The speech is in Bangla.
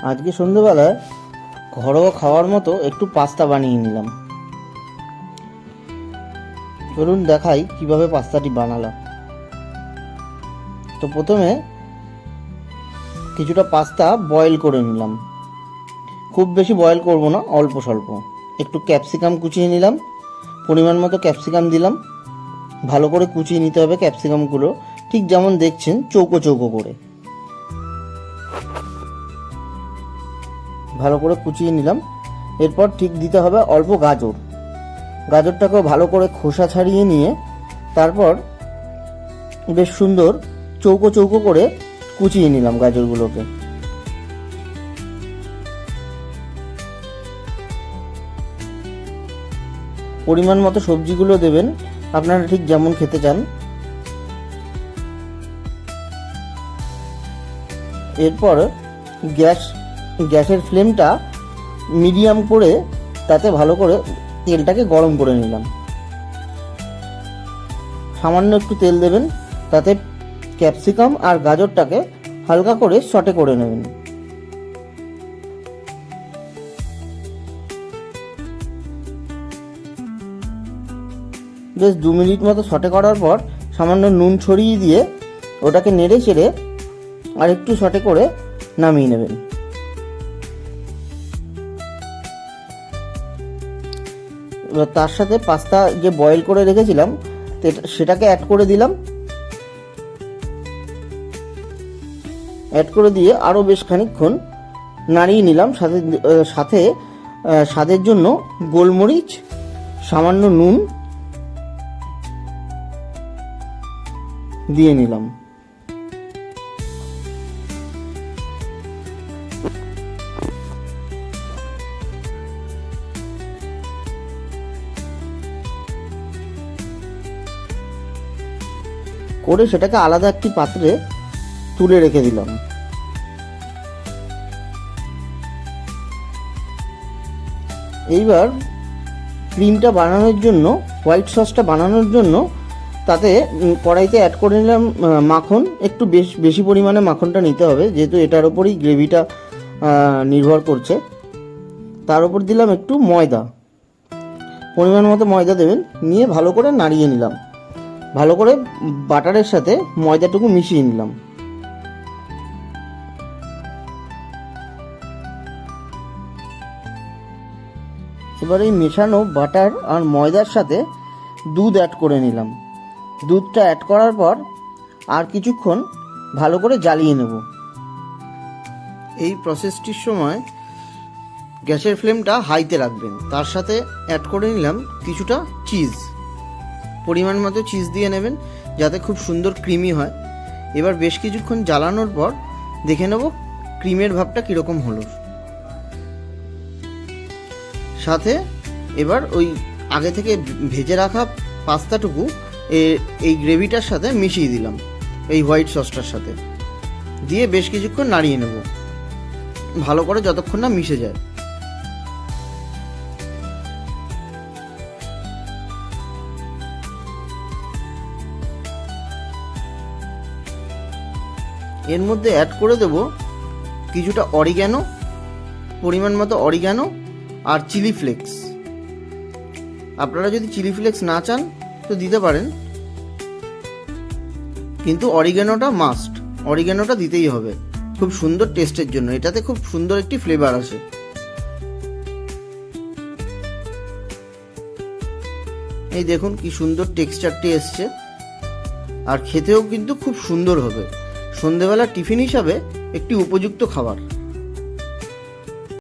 আজকে সন্ধ্যেবেলায় ঘরোয়া খাওয়ার মতো একটু পাস্তা বানিয়ে নিলাম। চলুন দেখাই কিভাবে পাস্তাটি বানালাম। তো প্রথমে কিছুটা পাস্তা বয়েল করে নিলাম। খুব বেশি বয়েল করব না, অল্প স্বল্প। একটু ক্যাপসিকাম কুচিয়ে নিলাম, পরিমাণ মতো ক্যাপসিকাম দিলাম। ভালো করে কুচিয়ে নিতে হবে ক্যাপসিকামগুলো, ঠিক যেমন দেখছেন চৌকো চৌকো করে। ভালো করে কুচিয়ে নিলাম। এরপর ঠিক দিতে হবে অল্প গাজর। গাজরটাকেও ভালো করে খোসা ছাড়িয়ে নিয়ে তারপর বেশ সুন্দর চৌকো চৌকো করে কুচিয়ে নিলাম গাজরগুলোকে। পরিমাণ মতো সবজিগুলো দেবেন আপনারা ঠিক যেমন খেতে চান। এরপর গ্যাসের ফ্লেমটা মিডিয়াম করে তাতে ভালো করে তেলটাকে গরম করে নিলাম। সামান্য একটু তেল দেবেন, তাতে ক্যাপসিকাম আর গাজরটাকে হালকা করে সটে করে নেবেন। বেশ 2 মিনিট মতো সটে করার পর সামান্য নুন ছড়িয়ে দিয়ে ওটাকে নেড়ে চেড়ে আর একটু সটে করে নামিয়ে নেবেন। এবার তার সাথে পাস্তা যে বয়েল করে রেখেছিলাম সেটাকে অ্যাড করে দিলাম। অ্যাড করে দিয়ে আরও বেশ খানিকক্ষণ নাড়িয়ে নিলাম। সাথে স্বাদের জন্য গোলমরিচ, সামান্য নুন দিয়ে নিলাম। করে সেটাকে আলাদা একটি পাত্রে তুলে রেখে দিলাম। এইবার ক্রিমটা বানানোর জন্য, হোয়াইট সসটা বানানোর জন্য তাতে কড়াইতে অ্যাড করে নিলাম মাখন। একটু বেশি পরিমাণে মাখনটা নিতে হবে, যেহেতু এটার ওপরই গ্রেভিটা নির্ভর করছে। তার উপর দিলাম একটু ময়দা, পরিমাণ মতো ময়দা দেবেন। নিয়ে ভালো করে নাড়িয়ে নিলাম। ভালো করে বাটারের সাথে ময়দাটুকু মিশিয়ে নিলাম। এবার এই মেশানো বাটার আর ময়দার সাথে দুধ অ্যাড করে নিলাম। দুধটা অ্যাড করার পর আর কিছুক্ষণ ভালো করে জ্বালিয়ে নেব। এই প্রসেসটির সময় গ্যাসের ফ্লেমটা হাইতে রাখবেন। তার সাথে অ্যাড করে নিলাম কিছুটা চিজ। পরিমাণ মতো চিজ দিয়ে নেবেন যাতে খুব সুন্দর ক্রিমি হয়। এবার বেশ কিছুক্ষণ জ্বালানোর পর দেখে নেব ক্রিমের ভাবটা কীরকম হলো। সাথে এবার ওই আগে থেকে ভেজে রাখা পাস্তাটুকু এই গ্রেভিটার সাথে মিশিয়ে দিলাম, এই হোয়াইট সসটার সাথে দিয়ে বেশ কিছুক্ষণ নাড়িয়ে নেব ভালো করে, যতক্ষণ না মিশে যায়। এর মধ্যে অ্যাড করে দেব কিছুটা অরিগ্যানো, পরিমাণ মতো অরিগ্যানো আর চিলি ফ্লেক্স। আপনারা যদি চিলি ফ্লেক্স না চান তো দিতে পারেন, কিন্তু অরিগ্যানোটা মাস্ট, অরিগ্যানোটা দিতেই হবে খুব সুন্দর টেস্টের জন্য। এটাতে খুব সুন্দর একটি ফ্লেভার আসে। এই দেখুন কি সুন্দর টেক্সচারটি এসছে, আর খেতেও কিন্তু খুব সুন্দর হবে। সন্ধেবেলা টিফিন হিসাবে একটি উপযুক্ত খাবার।